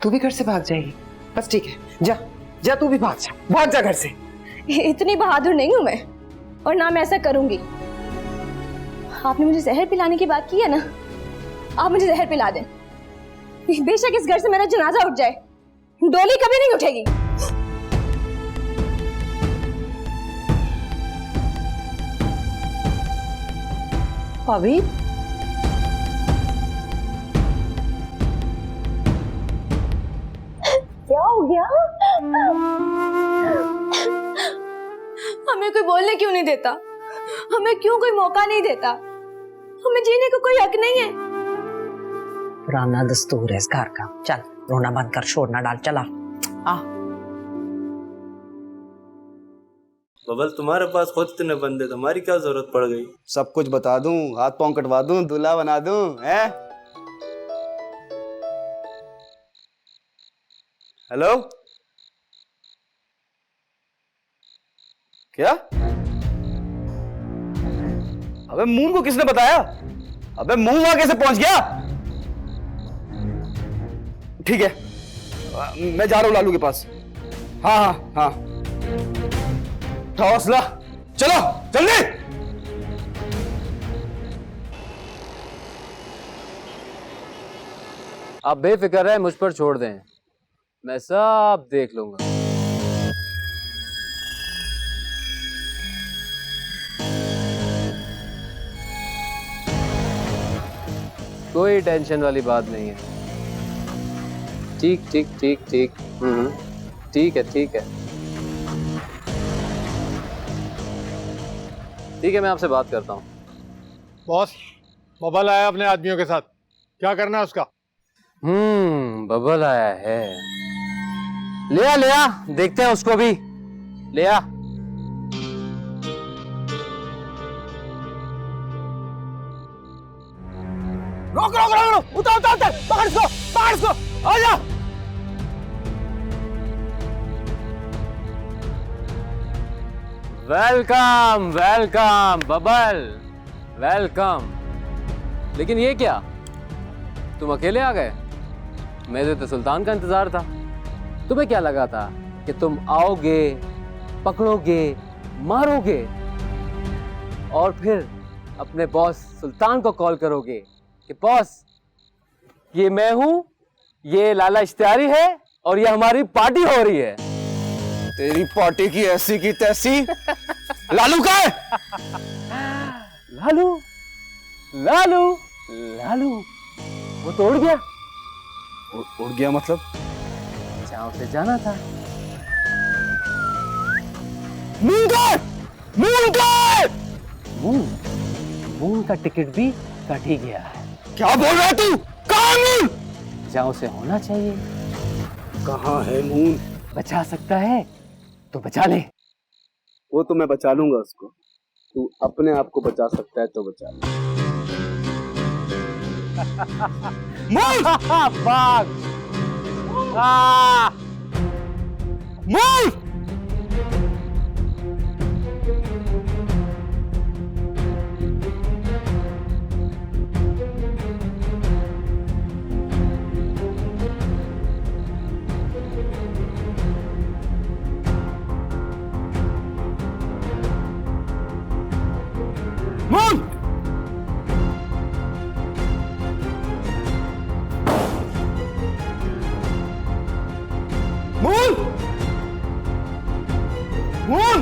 तू भी घर से भाग जाएगी? बस ठीक है, जा जा, तू भी भाग जा घर से। इतनी बहादुर नहीं हूं मैं, और ना मैं ऐसा करूंगी। आपने मुझे जहर पिलाने की बात की है ना, आप मुझे जहर पिला दें, बेशक इस घर से मेरा जनाजा उठ जाए, डोली कभी नहीं उठेगी। भाभी, क्या हो गया? हमें कोई बोलने क्यों नहीं देता? हमें क्यों कोई मौका नहीं देता? हमें जीने को कोई हक नहीं है। पुराना दस्तूर है इस घर का। चल रोना बंद कर, शोर ना डाल, चला आ। बबल, तुम्हारे पास खुद इतने बंदे, तुम्हारी क्या जरूरत पड़ गई? सब कुछ बता दूं, हाथ पांव कटवा दूं, दूल्हा बना दूं, हैं? हेलो, क्या? अबे मून को किसने बताया? अबे मून वहां कैसे पहुंच गया? ठीक है, मैं जा रहा हूं लालू के पास। हाँ हाँ हाँ, हौसला, चलो जल्दी। आप बेफिक्र है, मुझ पर छोड़ दें, मैं सब देख लूंगा। कोई टेंशन वाली बात नहीं है। ठीक ठीक ठीक ठीक, ठीक है ठीक है ठीक है, मैं आपसे बात करता हूँ। बॉस, बबल आया अपने आदमियों के साथ, क्या करना है उसका? बबल आया है। ले आ, देखते हैं उसको भी। ले आ। रोक रोक रोक रोक, उतार उतार उतार, पकड़ इसको, आ जा। Welcome welcome bubble, welcome. लेकिन ये क्या, तुम अकेले आ गए? मेरे तो सुल्तान का इंतजार था। तुम्हें क्या लगा था कि तुम आओगे, पकड़ोगे, मारोगे और फिर अपने बॉस सुल्तान को कॉल करोगे कि बॉस, ये मैं हूं, ये लाला इश्तियारी है और ये हमारी पार्टी हो रही है। तेरी पार्टी की ऐसी की तैसी। लालू का है? लालू लालू लालू, वो तो उड़ गया। उड़ गया मतलब? जहां उसे जाना था। मून का टिकट भी कट ही गया है। क्या बोल रहा है तू? कहाँ है मून? जहां उसे होना चाहिए। कहाँ है मून? बचा सकता है तो बचा ले। वो तो मैं बचा लूंगा उसको। तू अपने आप को बचा सकता है तो बचा ले। मून! भाग! Moon! Moon! Moon! Moon!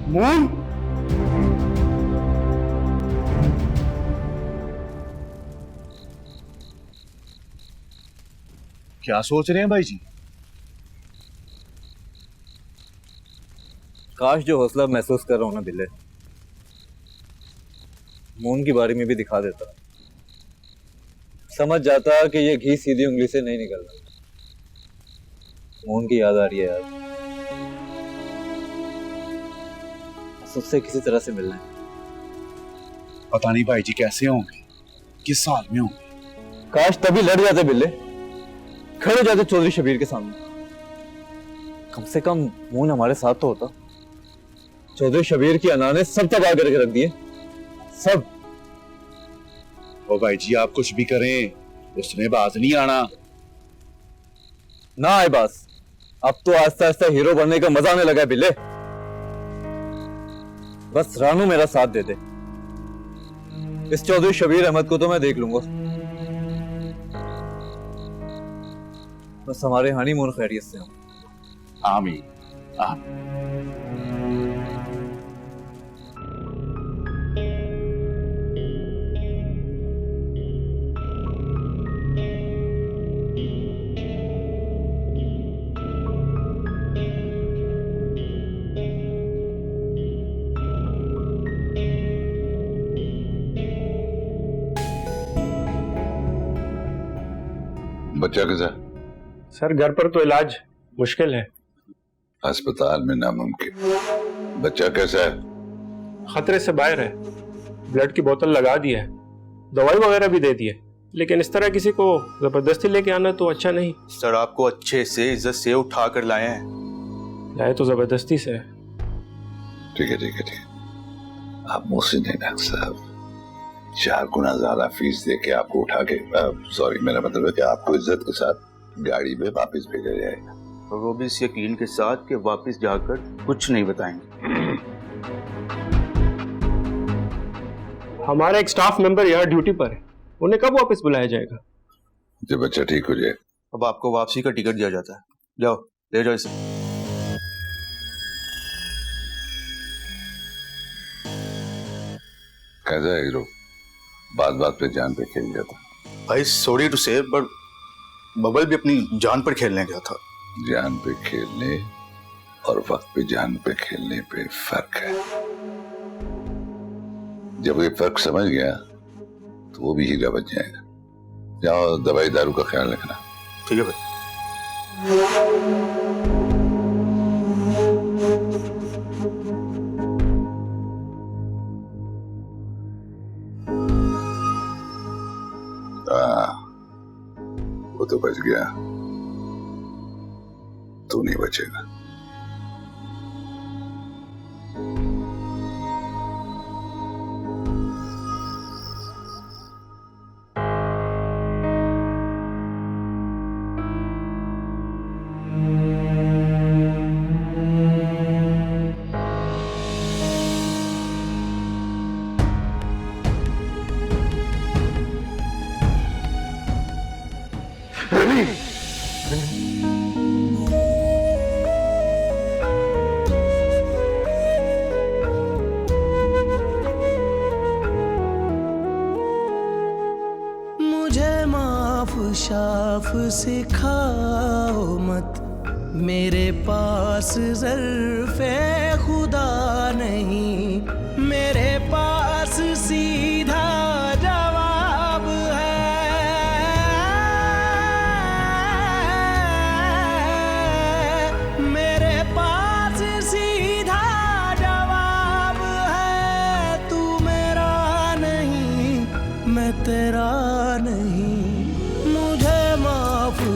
Moon! क्या सोच रहे हैं भाई जी? काश जो हौसला महसूस कर रहा हूं ना बिल्ले, मून की बारी में भी दिखा देता। समझ जाता कि ये घी सीधी उंगली से नहीं निकलना। मून की याद आ रही है यार, उससे किसी तरह से मिलना है। पता नहीं भाई जी कैसे होंगे, किस साल में होंगे। काश तभी लड़ जाते बिल्ले, खड़े हो जाते चौधरी शबीर के सामने। कम से कम मून हमारे साथ तो होता। चौधरी शबीर की अना ने सब तबाह करके रख दिए, सब। ओ भाई जी आप कुछ भी करें, उसमें बाज नहीं आना। ना आए बास, अब तो आस्ता आस्ता हीरो बनने का मजा आने लगा है बिल्ले। बस रानू मेरा साथ दे दे, इस चौधरी शबीर अहमद को तो मैं देख लूंगा। बस हमारे हनीमून खैरियत से हो। आमीन आमीन। बच्चा कैसा? सर घर पर तो इलाज मुश्किल है। अस्पताल में नामुमकिन। बच्चा कैसा है? खतरे से बाहर है। ब्लड की बोतल लगा दी है, दवाई वगैरह भी दे दी है, लेकिन इस तरह किसी को जबरदस्ती लेके आना तो अच्छा नहीं। सर आपको अच्छे से इज्जत से उठा कर लाए हैं। लाए तो जबरदस्ती से। ठीक है ठीक है ठीक है। आप मोहसिन है डॉक्टर साहब, 4 गुना ज्यादा फीस दे के आपको उठा के, सॉरी मेरा मतलब है कि आपको इज्जत के साथ गाड़ी में वापस भेजा जाएगा। और वो भी इस यकीन के साथ कि वापस जाकर कुछ नहीं बताएंगे। हमारा एक स्टाफ मेंबर यहाँ ड्यूटी पर है, उन्हें कब वापस बुलाया जाएगा? जब बच्चा ठीक हो जाए। अब आपको वापसी का टिकट दिया जाता है, जाओ ले जाओ इसे। कैसा है हीरो? बात बात पे जान पे खेल जाता। भाई सॉरी टू से बट बबल भी अपनी जान पर खेलने गया था। जान पे खेलने और वक्त पे जान पे खेलने पे फर्क है। जब ये फर्क समझ गया तो वो भी हीरा बन जाएगा। जाओ दवाई दारू का ख्याल रखना। ठीक है भाई। वो तो बच गया, तू नहीं बचेगा। शाफ सिखाओ मत, मेरे पास ज़र्फ़े खुदा नहीं, मेरे पास सीधा जवाब है। मेरे पास सीधा जवाब है। तू मेरा नहीं, मैं तेरा नहीं,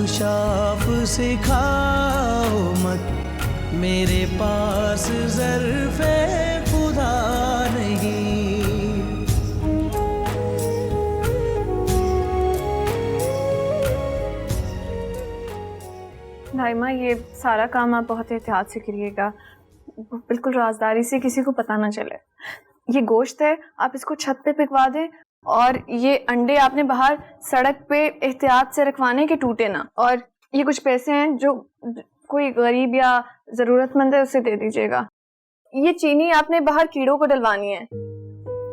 शाफ सिखाओ मत, मेरे पास ज़र्फ़े खुदा नहीं। दाइमा ये सारा काम आप बहुत एहतियात से करिएगा, बिल्कुल राजदारी से, किसी को पता ना चले। ये गोश्त है, आप इसको छत पे पिकवा दें, और ये अंडे आपने बाहर सड़क पे एहतियात से रखवाने के टूटे ना। और ये कुछ पैसे हैं जो कोई गरीब या ज़रूरतमंद है उसे दे दीजिएगा। ये चीनी आपने बाहर कीड़ों को डलवानी है।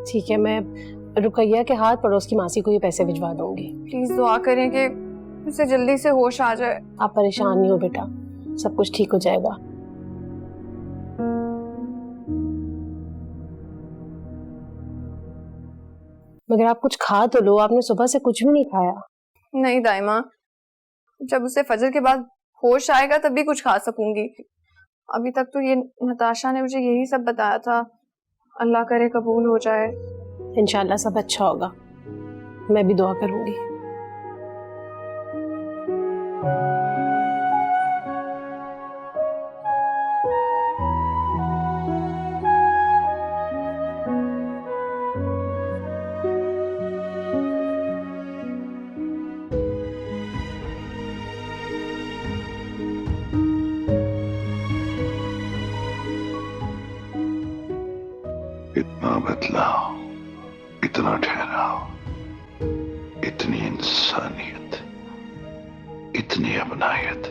ठीक है, मैं रुकैया के हाथ पड़ोस की मासी को ये पैसे भिजवा दूंगी। प्लीज़ दुआ करें कि उसे जल्दी से होश आ जाए। आप परेशान नहीं हो बेटा, सब कुछ ठीक हो जाएगा। मगर आप कुछ खा तो लो, आपने सुबह से कुछ भी नहीं खाया। नहीं दाइमा, जब उसे फजर के बाद होश आएगा तभी कुछ खा सकूंगी। अभी तक तो ये नताशा ने मुझे यही सब बताया था। अल्लाह करे कबूल हो जाए। इंशाल्लाह सब अच्छा होगा, मैं भी दुआ करूंगी। इतना बदलाव, इतना ठहराव, इतनी इंसानियत, इतनी अपनायत,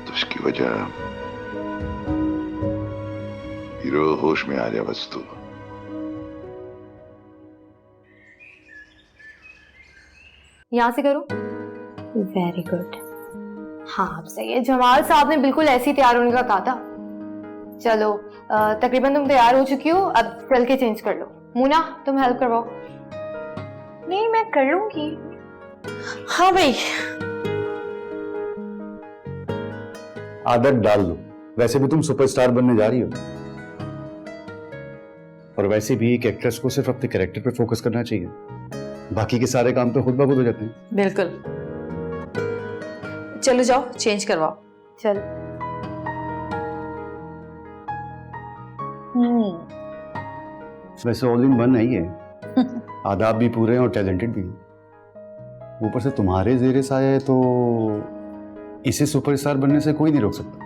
तो इसकी वजह हीरो होश में आ जा बस तू। यहाँ से करो। Very good. हाँ अब सही है। जमाल साहब ने बिल्कुल ऐसे ही तैयार होने का कहा था। चलो तकरीबन तुम तैयार हो चुकी हो, अब चल के चेंज कर लो। मुना तुम हेल्प करवाओ। नहीं मैं कर लूंगी। हाँ भाई। आदत डाल दो, वैसे भी तुम सुपरस्टार बनने जा रही हो, और वैसे भी एक एक्ट्रेस को सिर्फ अपने कैरेक्टर पे फोकस करना चाहिए, बाकी के सारे काम तो खुद ब खुद हो जाते हैं। बिल्कुल। चलो जाओ चेंज करवाओ। चल। वैसे ऑल इन वन है ये, आदाब भी पूरे हैं और टैलेंटेड भी हैं। ऊपर से तुम्हारे जेरे साया है तो इसे सुपरस्टार बनने से कोई नहीं रोक सकता।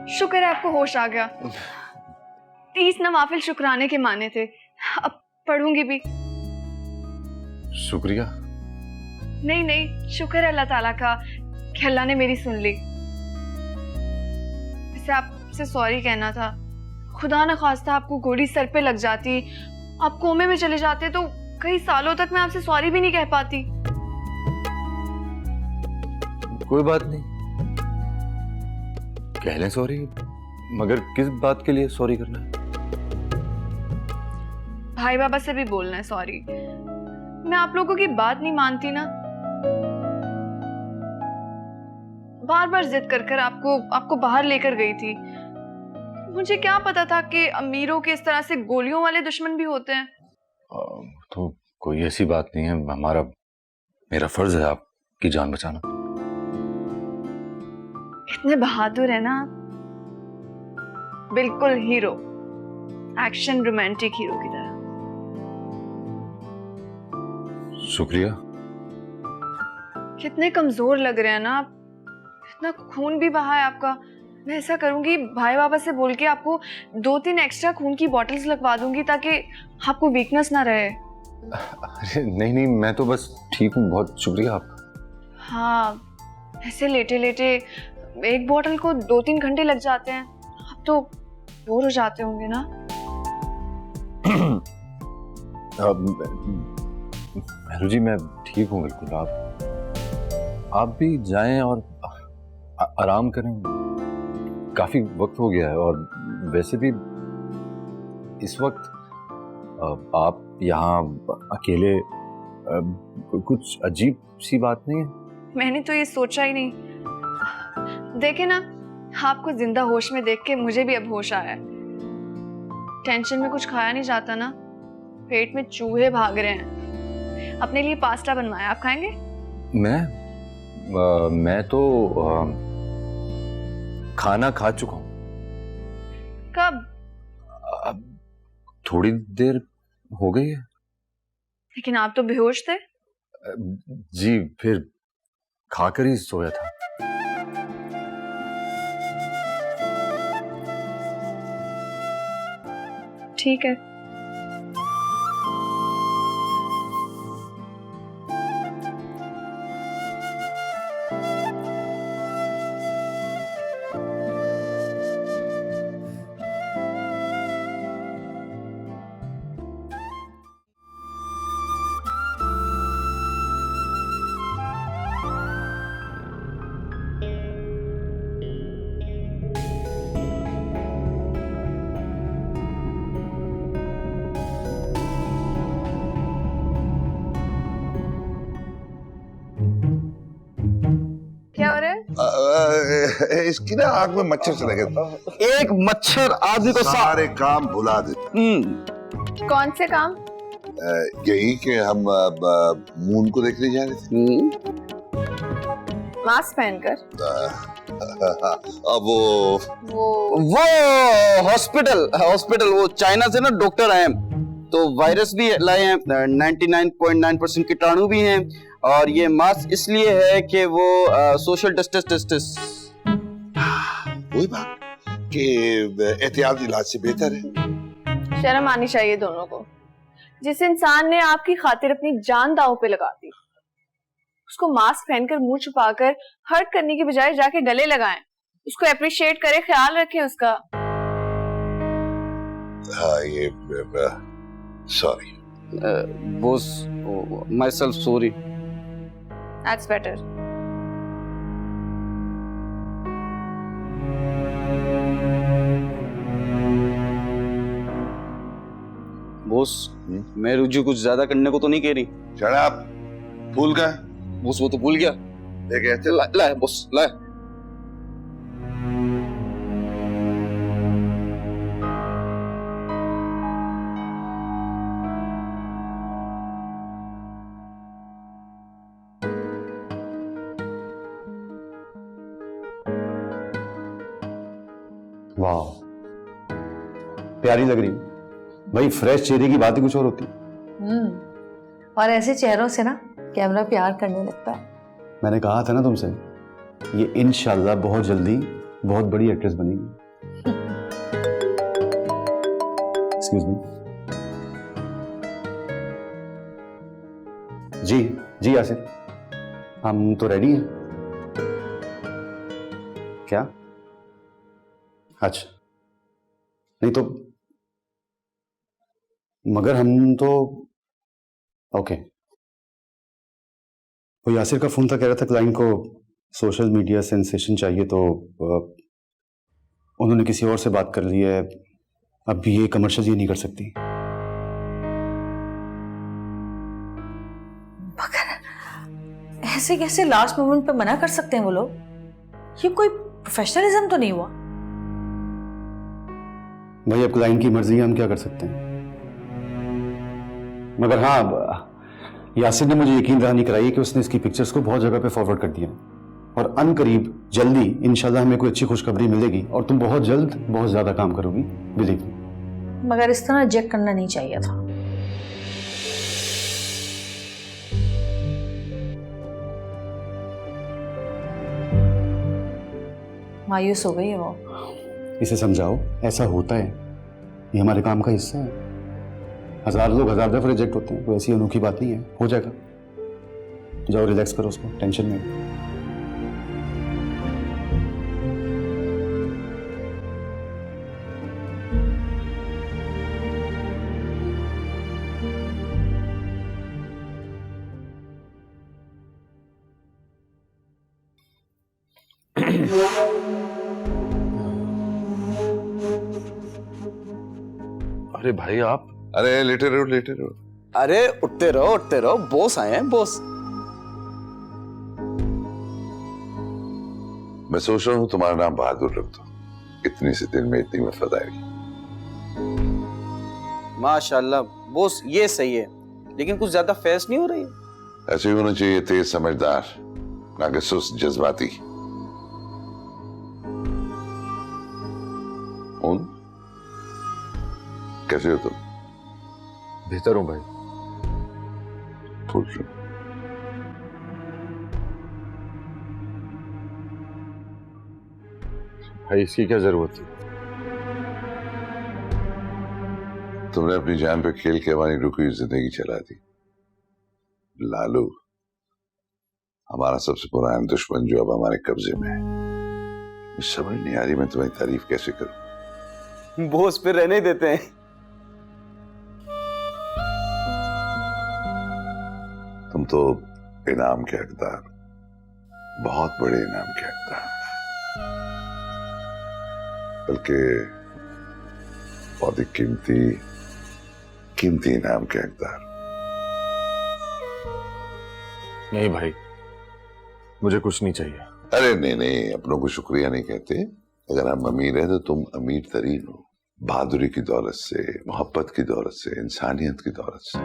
शुक्र है आपको होश आ गया। 30 नवाफिल शुक्राने के माने थे, अब पढ़ूंगी भी। शुक्रिया। नहीं नहीं, शुक्र है अल्लाह ताला का कि अल्लाह ने मेरी सुन ली। इसे आपसे सॉरी कहना था। खुदा न खास्ता आपको गोली सर पे लग जाती, आप कोमे में चले जाते तो कई सालों तक मैं आपसे सॉरी भी नहीं कह पाती। कोई बात नहीं, कह लें सॉरी, मगर किस बात के लिए सॉरी करना है? भाई बाबा से भी बोलना है सॉरी। मैं आप लोगों की बात नहीं मानती ना, बार बार जिद कर कर आपको बाहर लेकर गई थी। मुझे क्या पता था कि अमीरों के इस तरह से गोलियों वाले दुश्मन भी होते हैं। तो कोई ऐसी बात नहीं है, मेरा फर्ज है आपकी जान बचाना। इतने बहादुर है ना, बिल्कुल हीरो, एक्शन रोमांटिक हीरो की तरह। शुक्रिया। कितने कमजोर लग रहे हैं ना आप, इतना खून भी बहा है आपका। मैं ऐसा करूंगी, भाई बाबा से बोल के आपको 2-3 एक्स्ट्रा खून की बॉटल्स लगवा दूंगी ताकि आपको वीकनेस ना रहे। अरे नहीं नहीं, मैं तो बस ठीक हूँ, बहुत शुक्रिया आपका। हाँ, ऐसे लेटे लेटे एक बोतल को 2-3 घंटे लग जाते हैं, आप तो बोर हो जाते होंगे ना। मेहरू जी मैं ठीक हूँ बिल्कुल, आप भी जाएं और आराम करें, काफी वक्त हो गया है। और वैसे भी इस वक्त आप यहाँ अकेले, कुछ अजीब सी बात नहीं है? मैंने तो ये सोचा ही नहीं। देखे ना, आपको जिंदा होश में देख के मुझे भी अब होश आया है। टेंशन में कुछ खाया नहीं जाता ना, पेट में चूहे भाग रहे हैं। अपने लिए पास्ता बनवाया, आप खाएंगे? मैं तो खाना खा चुका हूँ। कब? थोड़ी देर हो गई है। लेकिन आप तो बेहोश थे। जी, फिर खाकर ही सोया था। ठीक है। क्या हो रहा है? इसकी ना आंख में मच्छर चले गए। एक मच्छर आदमी को सारे काम भुला दे। कौन से काम? यही कि हम मून को देखने जा रहे थे। मास्क पहनकर। अब वो हॉस्पिटल वो चाइना से ना डॉक्टर आए, तो वायरस भी लाए हैं, 99.9% कीटाणु भी हैं, और ये मास्क इसलिए है कि वो सोशल डिस्टेंस वही बात कि एहतियात इलाज से बेहतर है। शर्म आनी चाहिए दोनों को। जिस इंसान ने आपकी खातिर अपनी जान दांव पे लगा दी, उसको मास्क पहनकर मुंह छुपाकर हर्ट करने की बजाय जाके गले लगाएं, उसको अप्रिशिएट करें, ख्याल रखें उसका। हाँ ये sorry boss, my self sorry. That's better. Boss, मैं रुजू कुछ ज्यादा करने को तो नहीं कह रही। शराब भूल गए? बॉस वो तो भूल गया। लेके ला बॉस ला। वाह, प्यारी लग रही भाई। फ्रेश चेहरे की बात ही कुछ और होती। और ऐसे चेहरों से ना कैमरा प्यार करने लगता है। मैंने कहा था ना तुमसे, ये इंशाल्लाह बहुत जल्दी बहुत बड़ी एक्ट्रेस बनेगी। Excuse me. जी यासिर, हम तो रेडी हैं। क्या? अच्छा, नहीं तो मगर हम तो ओके। वो यासिर का फोन था, कह रहा था क्लाइंट को सोशल मीडिया सेंसेशन चाहिए, तो उन्होंने किसी और से बात कर ली है। अब ये कमर्शियल ये नहीं कर सकती। मगर ऐसे कैसे लास्ट मोमेंट पे मना कर सकते हैं वो लोग? ये कोई प्रोफेशनलिज्म तो नहीं हुआ? भाई अब क्लाइंट की मर्जी है, हम क्या कर सकते हैं। मगर हाँ, यासिर ने मुझे यकीन दहानी कराई कि उसने इसकी पिक्चर्स को बहुत जगह पे फॉरवर्ड कर दिया, और अनकरीब जल्दी इंशाल्लाह हमें कोई अच्छी खुशखबरी मिलेगी और तुम बहुत जल्द बहुत ज्यादा काम करोगी, बिलीव मी। मगर इस तरह रिजेक्ट करना नहीं चाहिए था। मायूस हो गई है वो। इसे समझाओ, ऐसा होता है, ये हमारे काम का हिस्सा है। 1000 लोग 1000 दफा रिजेक्ट होते हैं, कोई ऐसी अनोखी बात नहीं है, हो जाएगा। जाओ रिलैक्स करो उसको, टेंशन में। अरे भाई आप, अरे लेटे रहो। अरे उठते रहो, बॉस आए हैं, बॉस। मैं सोच रहा हूँ तुम्हारा नाम बहादुर रख दो, इतनी सी दिन में इतनी वफादारी। माशाल्लाह बॉस, ये सही है, लेकिन कुछ ज्यादा फेस नहीं हो रही है। ऐसे ही होना चाहिए, तेज समझदार, ना कि सुस्त जज्बाती। कैसे हो तुम? बेहतर हूं भाई। खुश हूं। भाई इसकी क्या जरूरत थी? तुमने अपनी जान पे खेल के हमारी रुकी हुई जिंदगी चला दी। लालू हमारा सबसे पुराना दुश्मन जो अब हमारे कब्जे में है। मुझे समझ नहीं आ रही मैं तुम्हारी तारीफ कैसे करूं। बॉस फिर रहने ही देते हैं। तुम तो इनाम के हकदार, बहुत बड़े इनाम के हकदार, बल्कि बहुत ही कीमती इनाम के हकदार। नहीं भाई, मुझे कुछ नहीं चाहिए। अरे नहीं, अपनों को शुक्रिया नहीं कहते। अगर हम अमीर हैं तो तुम अमीर तरीन हो, बहादुरी की दौलत से, मोहब्बत की दौलत से, इंसानियत की दौलत से।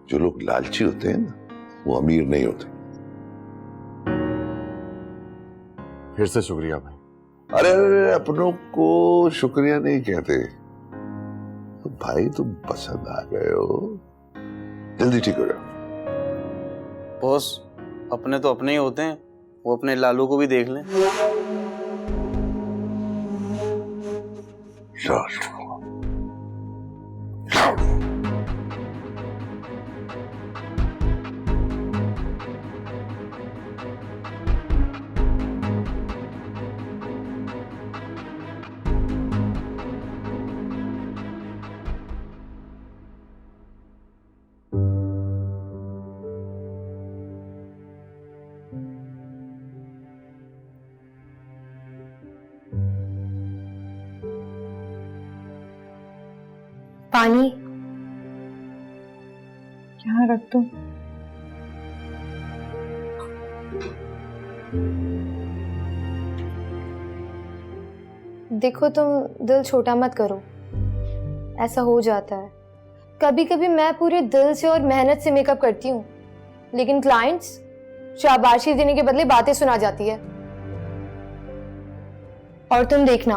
जो लोग लालची होते हैं ना, वो अमीर नहीं होते। फिर से शुक्रिया भाई। अरे अपनों को शुक्रिया नहीं कहते, तो भाई तुम पसंद आ गए हो, जल्दी ठीक हो जाओ। बॉस, अपने तो अपने ही होते हैं, वो अपने लालू को भी देख लें। पानी यहाँ रख दो। देखो तुम दिल छोटा मत करो, ऐसा हो जाता है। कभी कभी मैं पूरे दिल से और मेहनत से मेकअप करती हूँ, लेकिन क्लाइंट्स शाबाशी देने के बदले बातें सुना जाती है। और तुम देखना,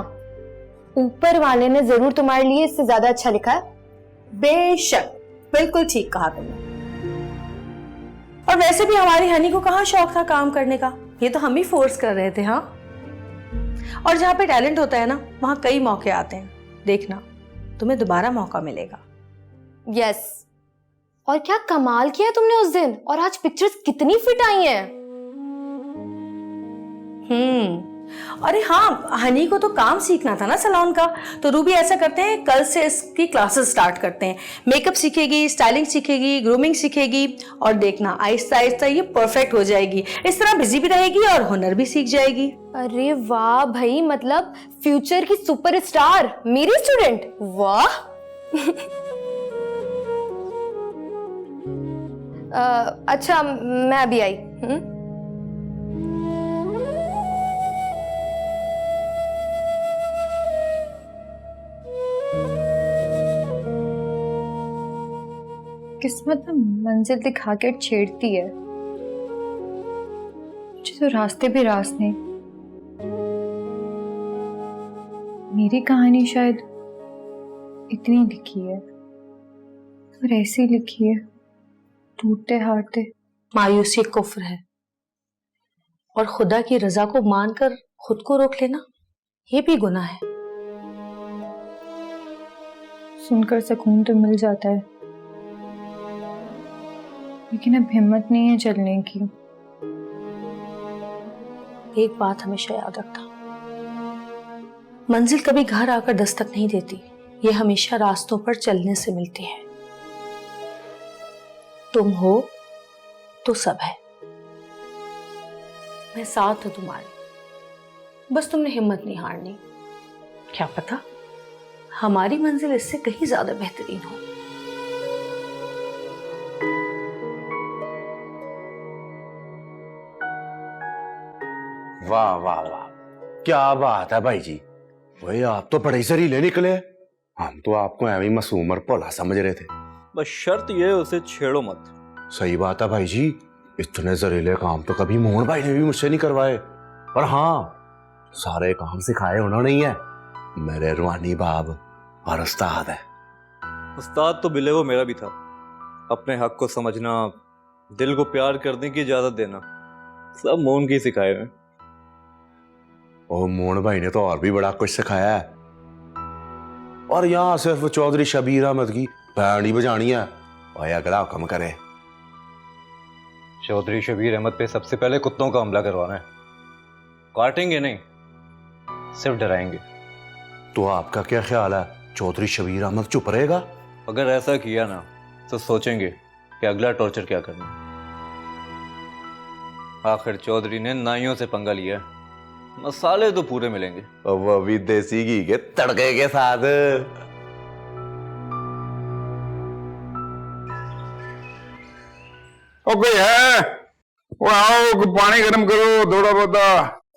ऊपर वाले ने जरूर तुम्हारे लिए इससे ज्यादा अच्छा लिखा है। बेशक, बिल्कुल ठीक कहा तुमने। और वैसे भी हमारी हनी को कहाँ शौक था काम करने का, ये तो हम ही फोर्स कर रहे थे। हाँ, और जहाँ पे टैलेंट होता है ना, वहां कई मौके आते हैं। देखना, तुम्हें दोबारा मौका मिलेगा। यस। और क्या कमाल किया तुमने उस दिन, और आज पिक्चर्स कितनी फिट आई हैं। अरे हाँ, हनी को तो काम सीखना था ना सैलून का, तो रूबी ऐसा करते हैं, कल से इसकी क्लासेस स्टार्ट करते हैं। मेकअप सीखेगी, स्टाइलिंग सीखेगी, ग्रूमिंग सीखेगी, और देखना आहिस्ता आहिस्ता ये परफेक्ट हो जाएगी। इस तरह बिजी भी रहेगी और हुनर भी सीख जाएगी। अरे वाह भाई, मतलब फ्यूचर की सुपरस्टार मेरी स्टूडेंट, वाह। अच्छा, मैं अभी आई। किस्मत में मंजिल दिखा के छेड़ती है, मुझे तो रास्ते भी रास नहीं। मेरी कहानी शायद इतनी लिखी है और ऐसी लिखी है, टूटते हारते। मायूसी कुफ्र है, और खुदा की रजा को मानकर खुद को रोक लेना, ये भी गुनाह है। सुनकर सुकून तो मिल जाता है, लेकिन अब हिम्मत नहीं है चलने की। एक बात हमेशा याद रखना, मंजिल कभी घर आकर दस्तक नहीं देती, ये हमेशा रास्तों पर चलने से मिलती है। तुम हो तो सब है, मैं साथ हूं तुम्हारे, बस तुमने हिम्मत नहीं हारनी। क्या पता हमारी मंजिल इससे कहीं ज्यादा बेहतरीन हो। वाह वाह वाह, क्या बात है भाई जी। वही आप तो बड़े जहरीले निकले, हम तो आपको ऐਵੇਂ मासूम और भोला समझ रहे थे। बस शर्त ये है उसे छेड़ो मत। सही बात है भाई जी, इतने जहरीले काम तो कभी मोहन भाई ने भी मुझसे नहीं करवाए। पर हाँ, सारे काम सिखाए उन्होंने ही है, मेरे रूहानी बाब और उस्ताद है। उस्ताद तो बिले वो मेरा भी था। अपने हक को समझना, दिल को प्यार करने की इजाजत देना, सब मोहन की सिखाए हैं। और मोहन भाई ने तो और भी बड़ा कुछ सिखाया है। और यहाँ सिर्फ चौधरी शबीर अहमद की बैंड ही बजानी है, और अगला हुक्म करे। चौधरी शबीर अहमद पे सबसे पहले कुत्तों का हमला करवाना है। काटेंगे नहीं, सिर्फ डराएंगे। तो आपका क्या ख्याल है, चौधरी शबीर अहमद चुप रहेगा? अगर ऐसा किया ना तो सोचेंगे कि अगला टॉर्चर क्या करना। आखिर चौधरी ने नाइयों से पंगा लिया, मसाले तो पूरे मिलेंगे। वो भी देसी घी के तड़के के साथ। ओ कोई है, वो आओ, पानी गर्म करो थोड़ा बहुत।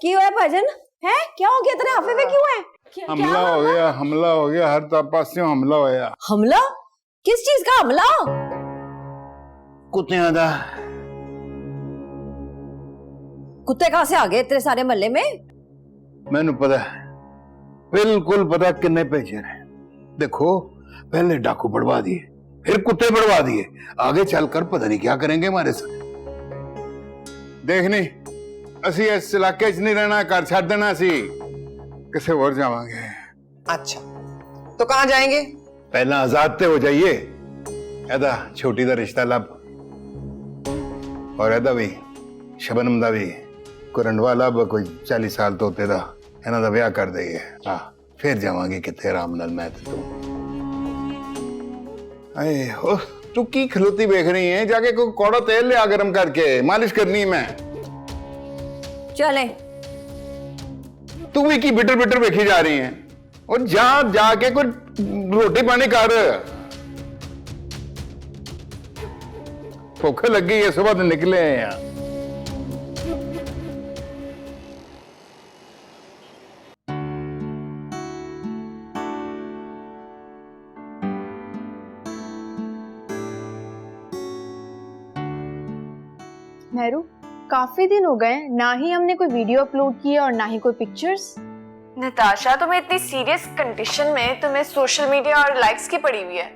क्यों है भजन? है क्या हो गया तेरे हाफे में? क्यों है? हमला हो गया, हमला हो गया, हर पास से हमला हो गया। हमला? किस चीज का हमला? कुत्तियां दा। कुत्ते कहां से आ गए तेरे सारे मोहल्ले में? मैनू पता है, बिल्कुल पता किन्ने भेजे ने। देखो पहले डाकू बढ़वा दिए, फिर कुत्ते बढ़वा दिए, आगे चलकर पता नहीं क्या करेंगे हमारे साथ। देखनी असी इस इलाके च नहीं रहना, घर छड़ देना, सी किसे और जावांगे। अच्छा तो कहाँ जाएंगे? पहला आजाद ते हो जाइए, एदा छोटी दा रिश्ता लब, और एदा भी शबनम दा भी कोई रंडवा लब, कोई 40 साल तोते दा, इन्हां दा ब्याह कर देइए। हाँ फिर जावांगे किथे आराम नाल मैं ते तू। अरे हो तू की खलोती देख रही है? जाके कोई कौड़ा तेल ले आ गरम करके मालिश करनी है मैं। चले तू भी की बिटर बिटर देखी जा रही है, और जाके कोई रोटी पानी कर। भूख लगी है, सुबह तो निकले हैं यहाँ। मेहरू, काफी दिन हो गए, ना ही हमने कोई वीडियो अपलोड की है और ना ही कोई पिक्चर्स। नताशा, तुम्हें इतनी सीरियस कंडीशन में तुम्हें सोशल मीडिया और लाइक्स की पड़ी हुई है।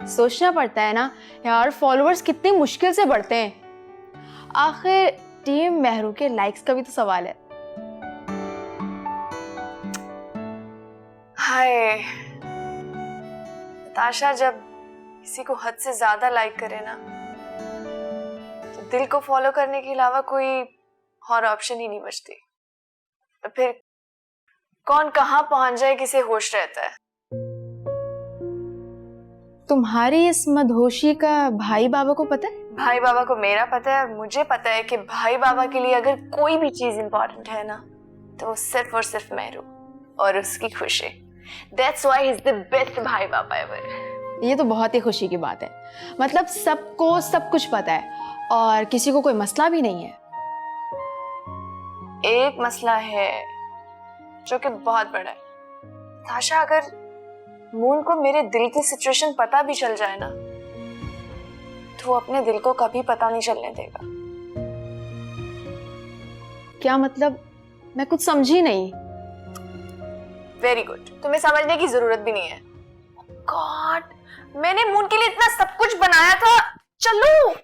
सोचना पड़ता है ना यार, फॉलोअर्स कितनी मुश्किल से बढ़ते हैं। आखिर टीम मेहरू के लाइक्स का भी तो सवाल है। हाय नताशा, जब किसी को हद से ज्यादा लाइक करे ना, तो दिल को फॉलो करने के अलावा कोई और ऑप्शन ही नहीं बचती। तो फिर कौन कहाँ पहुंच जाए किसे होश रहता है। तुम्हारी इस मदहोशी का भाई बाबा को पता है? भाई बाबा को मेरा पता है, मुझे पता है कि भाई बाबा के लिए अगर कोई भी चीज इंपॉर्टेंट है ना, तो वो सिर्फ और सिर्फ मेहरू और उसकी खुशी। That's why he's the best भाई बाबा ever। ये तो बहुत ही खुशी की बात है। मतलब सबको सब कुछ पता है और किसी को कोई मसला भी नहीं है। एक मसला है जो कि बहुत बड़ा है। ताशा, अगर मून को मेरे दिल की सिचुएशन पता भी चल जाए ना, तो वो अपने दिल को कभी पता नहीं चलने देगा। क्या मतलब? मैं कुछ समझी नहीं। वेरी गुड, तुम्हें समझने की जरूरत भी नहीं है। गॉड, मैंने मून के लिए इतना सब कुछ बनाया था। चलो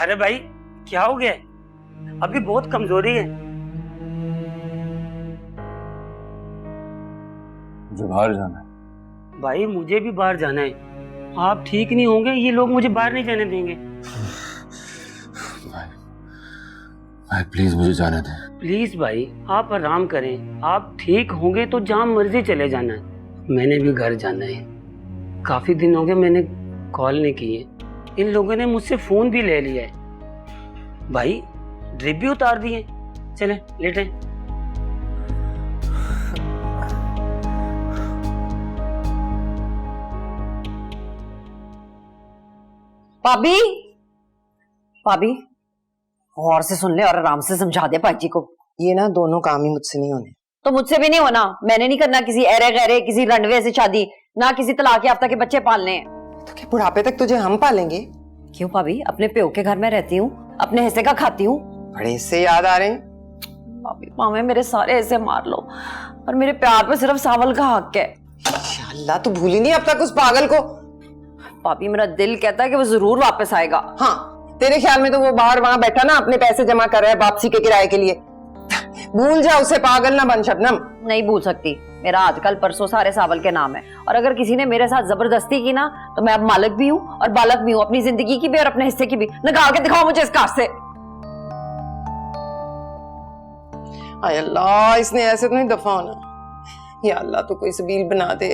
अरे भाई क्या हो गया? अभी बहुत कमजोरी है। मुझे बाहर जाना है। भाई मुझे भी बाहर जाना है। आप ठीक नहीं होंगे, ये लोग मुझे बाहर नहीं जाने देंगे। भाई प्लीज मुझे जाने दे। प्लीज भाई आप आराम करें। आप ठीक होंगे तो जहाँ मर्जी चले जाना है। मैंने भी घर जाना है। काफी दिन हो गए मैंने कॉल नहीं की है। इन लोगों ने मुझसे फोन भी ले लिया है। भाई ड्रिप भी उतार दिए। चले लेटे। भाभी, भाभी और से सुन ले और आराम से समझा दे पाजी को। ये ना दोनों काम ही मुझसे नहीं होने। तो मुझसे भी नहीं होना। मैंने नहीं करना किसी अरे गहरे किसी रनवे से शादी, ना किसी तलाक याफ्ता के बच्चे पालने हैं। तो क्या बुढ़ापे तक तुझे हम पालेंगे? क्यों भाभी, अपने प्यो के घर में रहती हूँ, अपने हिस्से का खाती हूँ। बड़े हिस्से याद आ रहे हैं। भाभी भावे मेरे सारे हिस्से मार लो, और मेरे प्यार पे सिर्फ सावल का हक है। अल्लाह, तू भूली नहीं अब तक उस पागल को? भाभी मेरा दिल कहता है कि वो जरूर वापस आएगा। हाँ, तेरे ख्याल में तो वो बाहर वहां बैठा ना अपने पैसे जमा कर रहा है वापसी के किराए के लिए। भूल जा उसे, पागल ना बन शबनम। नहीं भूल सकती, मेरा आजकल परसों सारे सावल के नाम है, और अगर किसी ने मेरे साथ जबरदस्ती की ना तो मैं अब मालिक भी हूँ और बालक भी हूँ, अपनी जिंदगी की भी और अपने हिस्से की भी। निकाल के दिखाओ मुझे इस कार से। हाय अल्लाह, इसने ऐसे तो नहीं दफा होना। या अल्लाह, तो कोई सबील बना दे,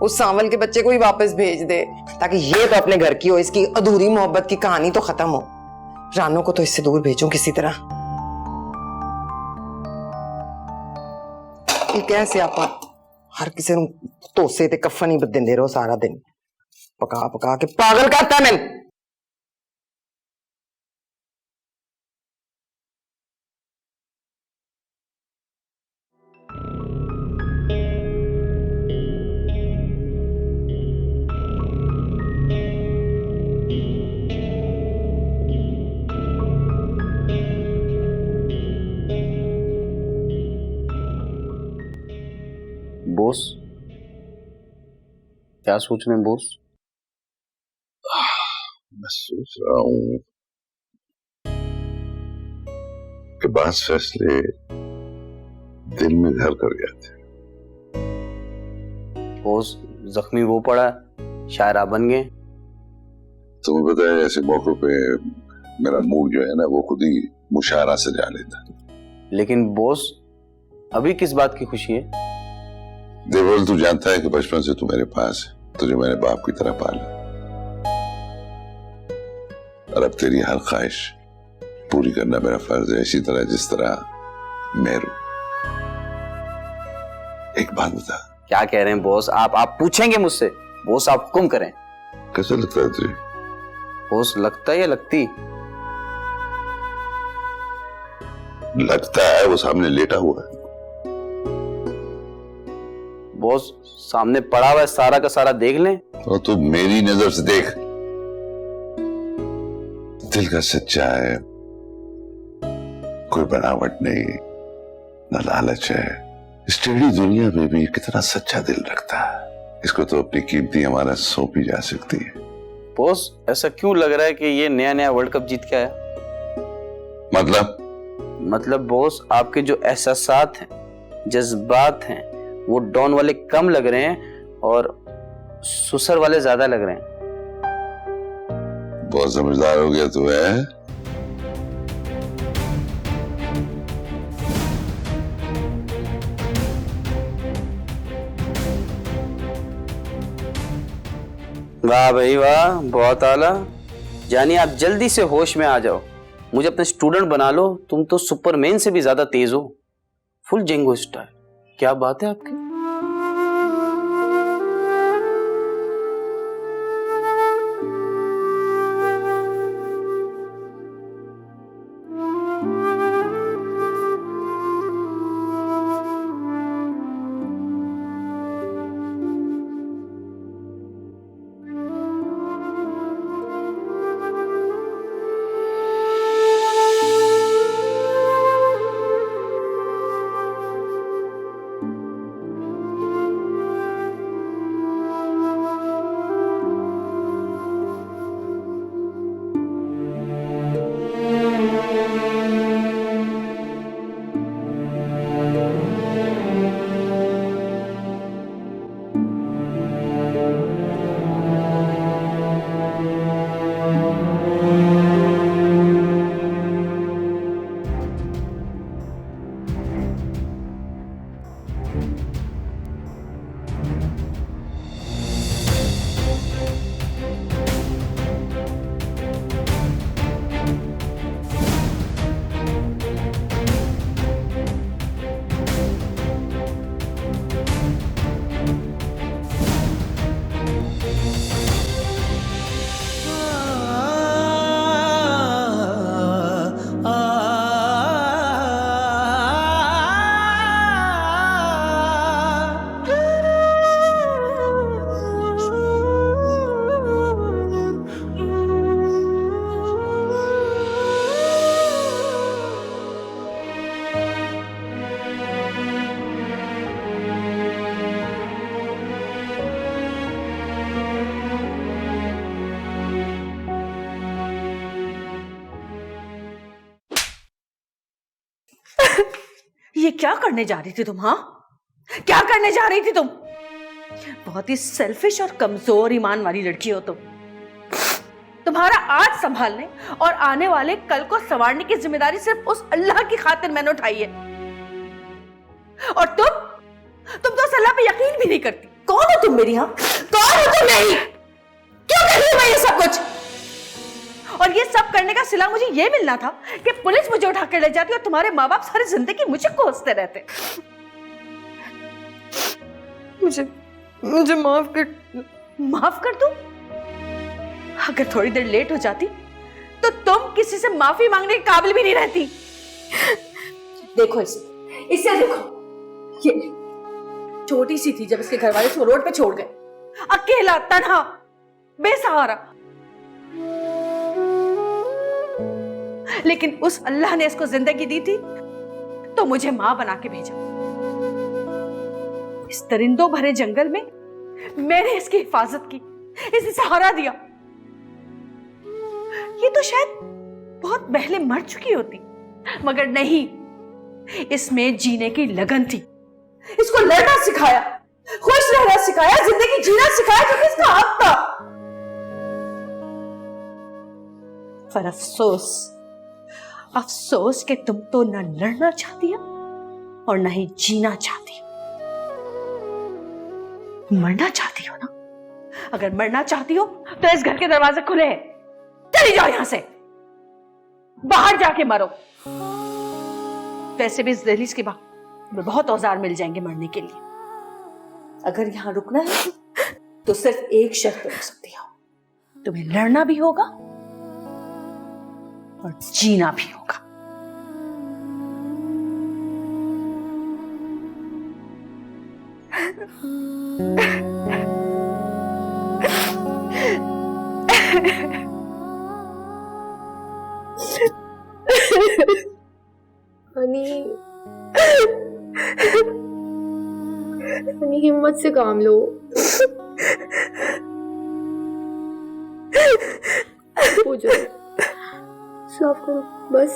उस सांवल के बच्चे को ही वापस भेज दे, ताकि ये तो अपने घर की हो, इसकी अधूरी मोहब्बत की कहानी तो खत्म हो। रानो को तो इससे दूर भेजूं किसी तरह। ये कैसे आप हर किसी ਨੂੰ ਧੋਸੇ ਤੇ ਕਫਨ ਹੀ ਦਿੰਦੇ ਰਹੋ ਸਾਰਾ दिन, पका पका के पागल करता है मैंने। बॉस, क्या सोच रहे हैं बॉस? मैं सोच रहा हूँ कि बास फैसले दिल में घर कर गए थे। बॉस, जख्मी वो पड़ा, शायरा बन गए। तुम्हें पता है ऐसे मौकों पे मेरा मूड जो है ना वो खुद ही मुशायरा से जा लेता। लेकिन बॉस, अभी किस बात की खुशी है? देवल, तू जानता है कि बचपन से तू मेरे पास है, तुझे मैंने बाप की तरह पाला, और अब तेरी हर ख्वाहिश पूरी करना मेरा फर्ज है, इसी तरह जिस तरह मेरू। एक बात बता। क्या कह रहे हैं बॉस? आप पूछेंगे मुझसे? बॉस, आप हुक्म करें। कैसा लगता है तुझे? बॉस, लगता है या लगती? लगता है वो सामने लेटा हुआ है। बॉस, सामने पड़ा हुआ है, सारा का सारा देख लें। और तू मेरी नजर से देख, दिल का सच्चा है, कोई बनावट नहीं, न लालच है। इस टेढ़ी दुनिया में भी कितना सच्चा दिल रखता है, इसको तो अपनी कीमती हमारा सौंपी जा सकती है। बॉस, ऐसा क्यों लग रहा है कि ये नया वर्ल्ड कप जीत के आया? मतलब बॉस, आपके जो एहसासात हैं, जज्बात हैं, वो डॉन वाले कम लग रहे हैं और सुसर वाले ज्यादा लग रहे हैं। बहुत समझदार हो गया तू है। वाह भाई वाह, बहुत आला। जानी आप जल्दी से होश में आ जाओ, मुझे अपने स्टूडेंट बना लो। तुम तो सुपरमैन से भी ज्यादा तेज हो, फुल जेंगो स्टाइल। क्या बात है आपकी? ये क्या करने जा रही थी तुम? हाँ, क्या करने जा रही थी तुम? बहुत ही सेल्फिश और कमजोर ईमान वाली लड़की हो तुम। तुम्हारा आज संभालने और आने वाले कल को संवारने की जिम्मेदारी सिर्फ उस अल्लाह की खातिर मैंने उठाई है। और तुम तो उस अल्लाह पे यकीन भी नहीं करती। कौन हो तुम मेरी? हाँ, कौन हो तुम मेरी? क्यों कर रही हूं मैं ये सब कुछ? और ये सब करने का सिला मुझे ये मिलना था कि पुलिस मुझे उठा के ले जाती और तुम्हारे माँ बाप सारी जिंदगी मुझे कोसते रहते। मुझे माफ कर दूं? अगर थोड़ी देर लेट हो जाती तो तुम किसी से माफी मांगने के काबिल भी नहीं रहती। देखो इसे देखो, ये छोटी सी थी जब इसके घर वाले इसको रोड पे छोड़ गए, अकेला, तन्हा, बेसहारा। लेकिन उस अल्लाह ने इसको जिंदगी दी थी तो मुझे मां बना के भेजा। इस दरिंदों भरे जंगल में मैंने इसकी हिफाजत की, इसे सहारा दिया। ये तो शायद बहुत पहले मर चुकी होती, मगर नहीं, इसमें जीने की लगन थी। इसको लड़ना सिखाया, खुश रहना सिखाया, जिंदगी जीना सिखाया, जो कि इसका हक था। पर अफसोस कि तुम तो न लड़ना चाहती हो और न ही जीना चाहती हो। मरना चाहती हो ना? अगर मरना चाहती हो तो इस घर के दरवाजे खुले हैं, चली जाओ यहां से, बाहर जाके मरो। वैसे भी इस दहलीज के बाद बहुत औजार मिल जाएंगे मरने के लिए। अगर यहां रुकना है तो सिर्फ एक शर्त रुक सकती हो, तुम्हें लड़ना भी होगा और जीना भी होगा। हनी हिम्मत से काम लो। हो जाए, साफ करो बस।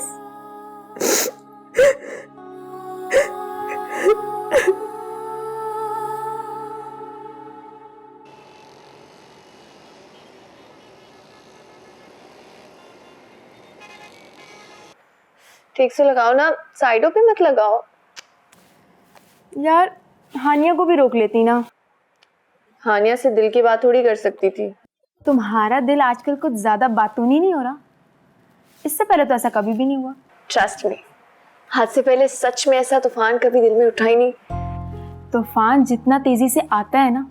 ठीक से लगाओ ना, साइडों पे मत लगाओ यार। हानिया को भी रोक लेती ना। हानिया से दिल की बात थोड़ी कर सकती थी। तुम्हारा दिल आजकल कुछ ज्यादा बातूनी नहीं हो रहा? इससे पहले तो ऐसा कभी भी नहीं हुआ। ट्रस्ट मी, हाथ से पहले सच में ऐसा तूफान कभी दिल में उठा ही नहीं। तूफान जितना तेजी से आता है ना,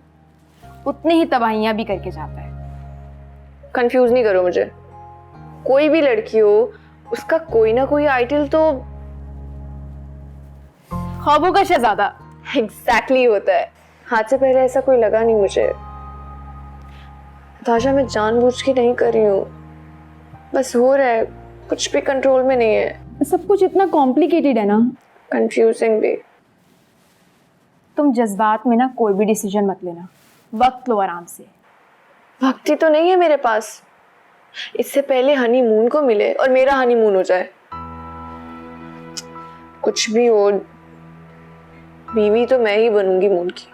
उतनी ही तबाहियां भी करके जाता है। कंफ्यूज नहीं करो मुझे। कोई भी लड़की हो, उसका कोई ना कोई आइडल तो ख्वाबों का शहजादा एग्जैक्टली होता है। हाथ से पहले ऐसा कोई लगा नहीं मुझे। ताशा, मैं जानबूझ के नहीं कर रही हूँ, बस हो रहा है, कुछ भी कंट्रोल में नहीं है। सब कुछ इतना कॉम्प्लिकेटेड है ना, कंफ्यूजिंग भी। तुम जज्बात में ना कोई भी डिसीजन मत लेना, वक्त लो आराम से। वक्त ही तो नहीं है मेरे पास। इससे पहले हनीमून को मिले और मेरा हनीमून हो जाए। कुछ भी हो, बीवी तो मैं ही बनूंगी मून की।